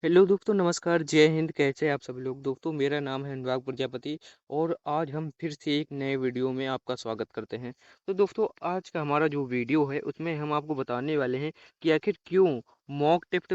Hello दोस्तों, नमस्कार, जय हिंद। कैसे हैं आप सभी लोग? दोस्तों, मेरा नाम है अनुराग प्रजापति और आज हम फिर से एक नए वीडियो में आपका स्वागत करते हैं। तो दोस्तों, आज का हमारा जो वीडियो है उसमें हम आपको बताने वाले हैं कि आखिर क्यों मॉक टेस्ट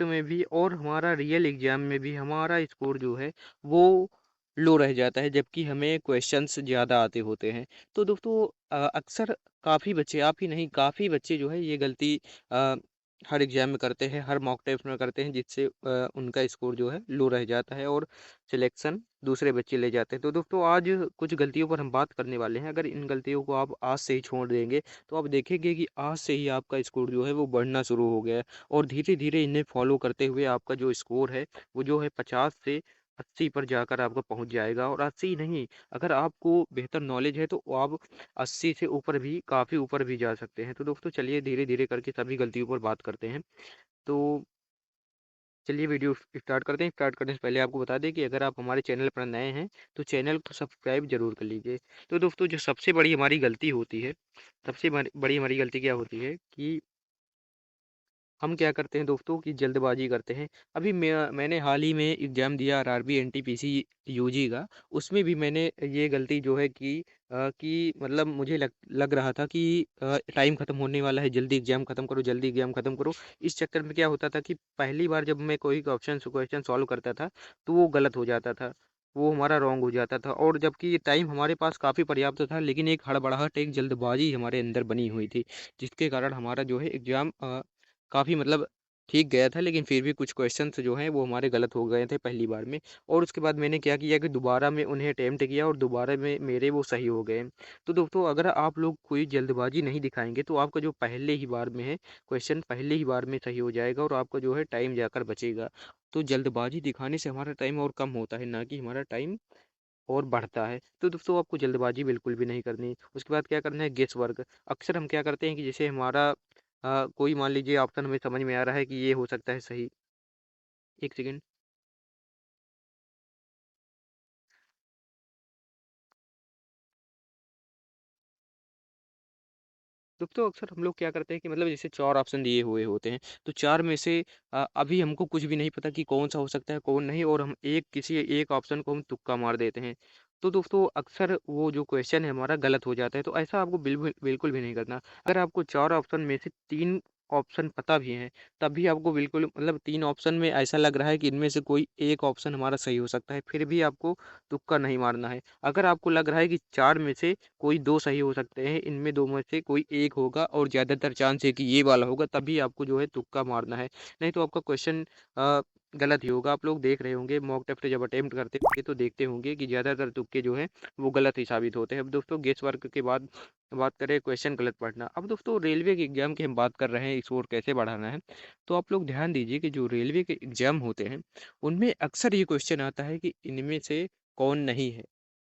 में भी और हमारा रियल एग्जाम में भी हमारा स्कोर जो है वो लो रह जाता है, जबकि हमें क्वेश्चंस ज़्यादा आते होते हैं। तो दोस्तों, अक्सर काफ़ी बच्चे, आप ही नहीं, काफ़ी बच्चे जो है ये गलती अ, हर एग्जाम में करते हैं, हर मॉक टेस्ट में करते हैं, जिससे उनका स्कोर जो है लो रह जाता है और सिलेक्शन दूसरे बच्चे ले जाते हैं। तो दोस्तों, आज कुछ गलतियों पर हम बात करने वाले हैं। अगर इन गलतियों को आप आज से ही छोड़ देंगे तो आप देखेंगे कि आज से ही आपका स्कोर जो है वो बढ़ना शुरू हो गया है और धीरे धीरे इन्हें फॉलो करते हुए आपका जो स्कोर है वो जो है 50 से 80 पर जाकर आपका पहुंच जाएगा। और 80 नहीं, अगर आपको बेहतर नॉलेज है तो आप 80 से ऊपर भी, काफ़ी ऊपर भी जा सकते हैं। तो दोस्तों, चलिए धीरे धीरे करके सभी गलतियों पर बात करते हैं। तो चलिए वीडियो स्टार्ट करते हैं। स्टार्ट करने से पहले आपको बता दें कि अगर आप हमारे चैनल पर नए हैं तो चैनल को सब्सक्राइब जरूर कर लीजिए। तो दोस्तों, जो सबसे बड़ी हमारी गलती होती है, सबसे बड़ी हमारी गलती क्या होती है कि हम क्या करते हैं दोस्तों कि जल्दबाजी करते हैं। अभी मैंने हाल ही में एग्ज़ाम दिया आरआरबी एनटीपीसी यूजी का। उसमें भी मैंने ये गलती जो है कि मतलब मुझे लग रहा था कि टाइम ख़त्म होने वाला है, जल्दी एग्ज़ाम ख़त्म करो, जल्दी एग्ज़ाम ख़त्म करो। इस चक्कर में क्या होता था कि पहली बार जब मैं कोई क्वेश्चन सॉल्व करता था तो वो गलत हो जाता था, वो हमारा रॉन्ग हो जाता था। और जबकि ये टाइम हमारे पास काफ़ी पर्याप्त था, लेकिन एक हड़बड़ाहट, एक जल्दबाजी हमारे अंदर बनी हुई थी, जिसके कारण हमारा जो है एग्ज़ाम काफ़ी मतलब ठीक गया था, लेकिन फिर भी कुछ क्वेश्चंस जो हैं वो हमारे गलत हो गए थे पहली बार में। और उसके बाद मैंने क्या किया कि दोबारा मैं उन्हें अटेम्प्ट किया और दोबारा में मेरे वो सही हो गए। तो दोस्तों, अगर आप लोग कोई जल्दबाजी नहीं दिखाएंगे तो आपका जो पहले ही बार में है क्वेश्चन, पहले ही बार में सही हो जाएगा और आपका जो है टाइम जाकर बचेगा। तो जल्दबाजी दिखाने से हमारा टाइम और कम होता है, ना कि हमारा टाइम और बढ़ता है। तो दोस्तों, आपको जल्दबाजी बिल्कुल भी नहीं करनी। उसके बाद क्या करना है, गेस वर्क। अक्सर हम क्या करते हैं कि जैसे हमारा कोई मान लीजिए ऑप्शन हमें समझ में आ रहा है कि ये हो सकता है सही। एक सेकेंड। दोस्तों, अक्सर हम लोग क्या करते हैं कि मतलब जैसे 4 ऑप्शन दिए हुए होते हैं, तो 4 में से अभी हमको कुछ भी नहीं पता कि कौन-सा हो सकता है, कौन नहीं, और हम किसी एक ऑप्शन को हम तुक्का मार देते हैं। तो दोस्तों, अक्सर वो जो क्वेश्चन है हमारा गलत हो जाता है, तो ऐसा आपको बिल्कुल बिल्कुल भी नहीं करना। अगर आपको 4 ऑप्शन में से 3 ऑप्शन पता भी हैं, तब भी आपको बिल्कुल मतलब 3 ऑप्शन में ऐसा लग रहा है कि इनमें से कोई एक ऑप्शन हमारा सही हो सकता है, फिर भी आपको तुक्का नहीं मारना है। अगर आपको लग रहा है कि 4 में से कोई 2 सही हो सकते हैं, इनमें 2 में से कोई एक होगा और ज़्यादातर चांस है कि ये वाला होगा, तभी आपको जो है तुक्का मारना है। नहीं तो आपका क्वेश्चन गलत ही होगा। आप लोग देख रहे होंगे मॉक टेस्ट जब अटेम्प्ट करते होंगे तो देखते होंगे कि ज़्यादातर तुक्के जो हैं वो गलत ही साबित होते हैं। अब दोस्तों, गेस वर्क के बाद बात करें क्वेश्चन गलत पढ़ना। अब दोस्तों, रेलवे के एग्ज़ाम की हम बात कर रहे हैं, स्कोर कैसे बढ़ाना है। तो आप लोग ध्यान दीजिए कि जो रेलवे के एग्ज़ाम होते हैं, उनमें अक्सर ये क्वेश्चन आता है कि इनमें से कौन नहीं है।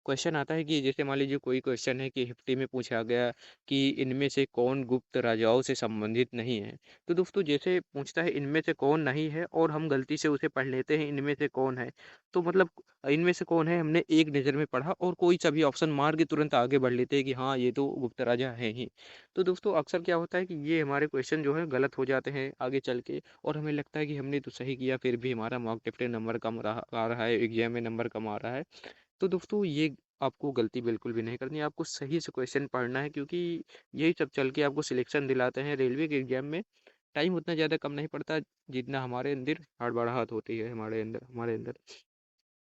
क्वेश्चन आता है कि जैसे मान लीजिए कोई क्वेश्चन है कि हिफ्टी में पूछा गया कि इनमें से कौन गुप्त राजाओं से संबंधित नहीं है। तो दोस्तों, जैसे पूछता है इनमें से कौन नहीं है और हम गलती से उसे पढ़ लेते हैं इनमें से कौन है, तो मतलब इनमें से कौन है हमने एक नज़र में पढ़ा और कोई सा भी ऑप्शन मार के तुरंत आगे बढ़ लेते हैं कि हाँ, ये तो गुप्त राजा है ही। तो दोस्तों, अक्सर क्या होता है कि ये हमारे क्वेश्चन जो है गलत हो जाते हैं आगे चल के, और हमें लगता है कि हमने तो सही किया, फिर भी हमारा मॉक टेस्ट में नंबर कम आ रहा है, एग्जाम में नंबर कम आ रहा है। तो दोस्तों, ये आपको गलती बिल्कुल भी नहीं करनी है। आपको सही से क्वेश्चन पढ़ना है, क्योंकि यही सब चल के आपको सिलेक्शन दिलाते हैं रेलवे के एग्जाम में। टाइम उतना ज़्यादा कम नहीं पड़ता जितना हमारे अंदर हड़बड़ाहट होती है, हमारे अंदर।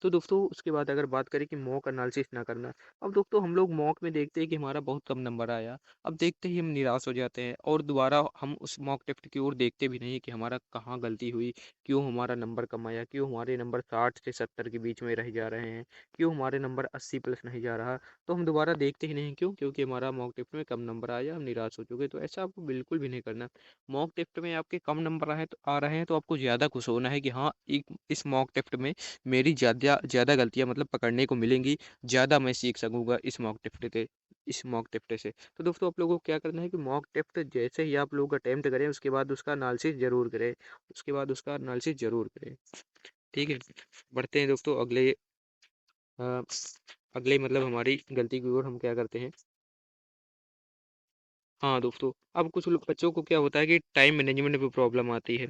तो दोस्तों, उसके बाद अगर बात करें कि मॉक एनालिसिस ना करना। अब दोस्तों, हम लोग मॉक में देखते हैं कि हमारा बहुत कम नंबर आया। अब देखते ही हम निराश हो जाते हैं और दोबारा हम उस मॉक टेस्ट की ओर देखते भी नहीं कि हमारा कहाँ गलती हुई, क्यों हमारा नंबर कम आया, क्यों हमारे नंबर 60 से 70 के बीच में रह जा रहे हैं, क्यों हमारे नंबर 80 प्लस नहीं जा रहा। तो हम दोबारा देखते ही नहीं, क्यों? क्योंकि हमारा मॉक टेस्ट में कम नंबर आया, हम निराश हो चुके। तो ऐसा आपको बिल्कुल भी नहीं करना। मॉक टेस्ट में आपके कम नंबर आ रहे हैं तो आपको ज़्यादा खुश होना है कि हाँ, इस मॉक टेस्ट में मेरी ज़्यादा ज़्यादा गलतियाँ मतलब पकड़ने को मिलेंगी, ज़्यादा मैं सीख सकूँगा इस मॉक टेस्ट से। तो दोस्तों, आप लोगों को क्या करना है कि मॉक टेस्ट जैसे ही आप लोग अटेम्प्ट करें, उसके बाद उसका एनालिसिस ज़रूर करें, ठीक है? बढ़ते हैं दोस्तों अ, अगले मतलब हमारी गलती की ओर हम क्या करते हैं। हाँ दोस्तों, अब कुछ लोग बच्चों को क्या होता है कि टाइम मैनेजमेंट में प्रॉब्लम आती है।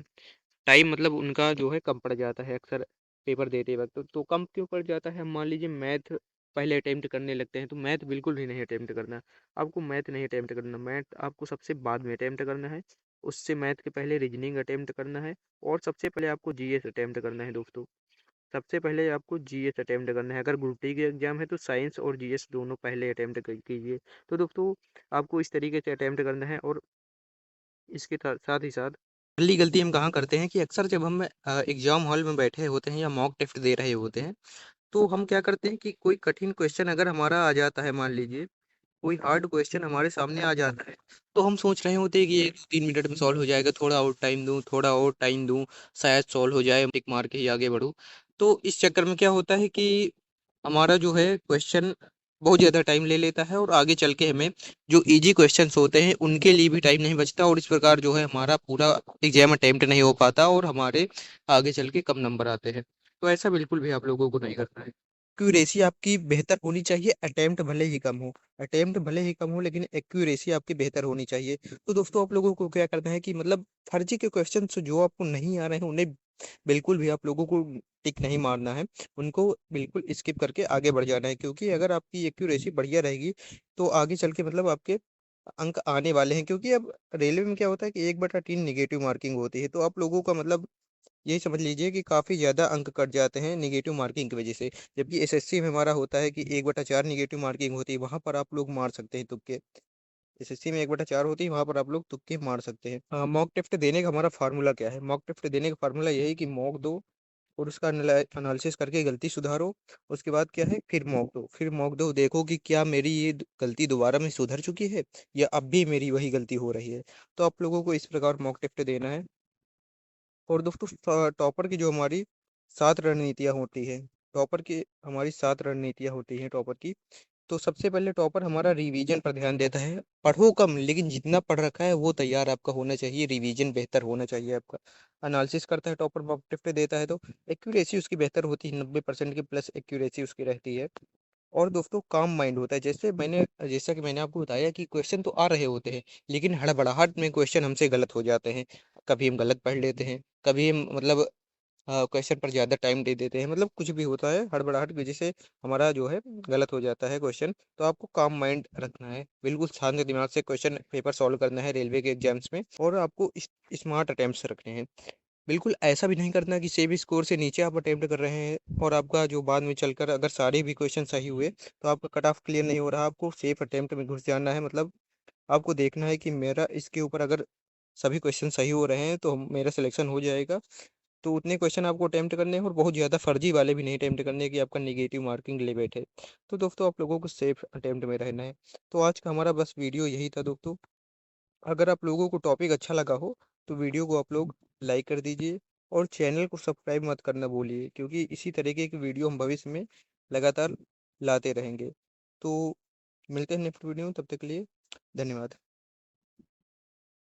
टाइम मतलब उनका जो है कम पड़ जाता है अक्सर पेपर देते वक्त। तो कम क्यों पड़ जाता है? मान लीजिए मैथ पहले अटेम्प्ट करने लगते हैं, तो मैथ बिल्कुल भी नहीं अटेम्प्ट करना। आपको मैथ नहीं अटेम्प्ट करना, मैथ आपको सबसे बाद में अटेम्प्ट करना है। उससे मैथ के पहले रीजनिंग अटेम्प्ट करना है, और सबसे पहले आपको जीएस अटेम्प्ट करना है दोस्तों। सबसे पहले आपको जीएस अटेम्प्ट करना है। अगर ग्रुप डी के एग्जाम है तो साइंस और जीएस दोनों पहले अटेम्प्ट कीजिए। तो दोस्तों आपको इस तरीके से अटेम्प्ट करना है। और इसके साथ ही साथ पहली गलती हम कहाँ करते हैं कि अक्सर जब हम एग्जाम हॉल में बैठे होते हैं या मॉक टेस्ट दे रहे होते हैं, तो हम क्या करते हैं कि कोई कठिन क्वेश्चन अगर हमारा आ जाता है, मान लीजिए कोई हार्ड क्वेश्चन हमारे सामने आ जाता है, तो हम सोच रहे होते हैं कि ये 3 मिनट में सॉल्व हो जाएगा, थोड़ा और टाइम दूं, थोड़ा और टाइम दूं, शायद सॉल्व हो जाए, टिक मार के ही आगे बढ़ूं। तो इस चक्कर में क्या होता है कि हमारा जो है क्वेश्चन बहुत ज़्यादा टाइम ले लेता है, और आगे चल के हमें जो इजी क्वेश्चंस होते हैं उनके लिए भी टाइम नहीं बचता, और इस प्रकार जो है हमारा पूरा एग्जाम अटेम्प्ट नहीं हो पाता, और हमारे आगे चल के कम नंबर आते हैं। तो ऐसा बिल्कुल भी आप लोगों को नहीं करना है। एक्यूरेसी आपकी बेहतर होनी चाहिए, अटेम्प्ट भले ही कम हो। अटेम्प्ट भले ही कम हो, लेकिन एक्यूरेसी आपकी बेहतर होनी चाहिए। तो दोस्तों आप लोगों को क्या करना है कि मतलब फर्जी के क्वेश्चन जो आपको नहीं आ रहे हैं उन्हें बिल्कुल भी आप लोगों को टिक नहीं मारना है, उनको बिल्कुल स्किप करके आगे बढ़ जाना है। क्योंकि अगर आपकी एक्यूरेसी बढ़िया रहेगी तो आगे चल के मतलब आपके अंक आने वाले हैं। क्योंकि अब रेलवे में क्या होता है कि 1/3 नेगेटिव मार्किंग होती है, तो आप लोगों का मतलब यही समझ लीजिए कि काफ़ी ज़्यादा अंक कट जाते हैं नेगेटिव मार्किंग की वजह से। जबकि एसएससी में हमारा होता है कि 1/4 नेगेटिव मार्किंग होती है, वहाँ पर आप लोग मार सकते हैं तुक्के। एसएससी में 1/4 होती है, वहाँ पर आप लोग तुक्के मार सकते हैं। मॉक टेस्ट देने का हमारा फार्मूला क्या है? मॉक टेस्ट देने का फार्मूला यही कि मॉक दो, और उसका एनालिसिस करके गलती सुधारो। उसके बाद क्या है, फिर मॉक दो, फिर मॉक दो, देखो कि क्या मेरी ये गलती दोबारा में सुधर चुकी है या अब भी मेरी वही गलती हो रही है। तो आप लोगों को इस प्रकार मॉक टेस्ट देना है। और दोस्तों टॉपर की जो हमारी 7 रणनीतियाँ होती हैं, टॉपर की हमारी 7 रणनीतियाँ होती हैं टॉपर की। तो सबसे पहले टॉपर हमारा रिवीजन पर ध्यान देता है। पढ़ो कम, लेकिन जितना पढ़ रखा है वो तैयार आपका होना चाहिए, रिवीजन बेहतर होना चाहिए आपका। एनालिसिस करता है टॉपर, मॉक टेस्ट देता है, तो एक्यूरेसी उसकी बेहतर होती है, 90% की प्लस एक्यूरेसी उसकी रहती है। और दोस्तों काम माइंड होता है। जैसा कि मैंने आपको बताया कि क्वेश्चन तो आ रहे होते हैं, लेकिन हड़बड़ाहट में क्वेश्चन हमसे गलत हो जाते हैं। कभी हम गलत पढ़ लेते हैं, कभी हम मतलब क्वेश्चन पर ज़्यादा टाइम दे देते हैं, मतलब कुछ भी होता है, हड़बड़ाहट की वजह से हमारा जो है गलत हो जाता है क्वेश्चन। तो आपको काम माइंड रखना है, बिल्कुल शांत दिमाग से क्वेश्चन पेपर सॉल्व करना है रेलवे के एग्जाम्स में, और आपको स्मार्ट अटेम्प्ट्स रखने हैं। बिल्कुल ऐसा भी नहीं करना कि सेम स्कोर से नीचे आप अटेम्प्ट कर रहे हैं, और आपका जो बाद में चलकर अगर सारे भी क्वेश्चन सही हुए तो आपका कट ऑफ क्लियर नहीं हो रहा। आपको सेफ अटेम्प्ट में घुस जाना है। मतलब आपको देखना है कि मेरा इसके ऊपर अगर सभी क्वेश्चन सही हो रहे हैं तो मेरा सिलेक्शन हो जाएगा। तो उतने क्वेश्चन आपको अटेम्प्ट करने हैं, और बहुत ज़्यादा फर्जी वाले भी नहीं अटेम्प्ट करने हैं कि आपका नेगेटिव मार्किंग ले बैठे। तो दोस्तों आप लोगों को सेफ अटेम्प्ट में रहना है। तो आज का हमारा बस वीडियो यही था दोस्तों। अगर आप लोगों को टॉपिक अच्छा लगा हो तो वीडियो को आप लोग लाइक कर दीजिए, और चैनल को सब्सक्राइब मत करना भूलिए, क्योंकि इसी तरीके की वीडियो हम भविष्य में लगातार लाते रहेंगे। तो मिलते हैं नेक्स्ट वीडियो में, तब तक के लिए धन्यवाद।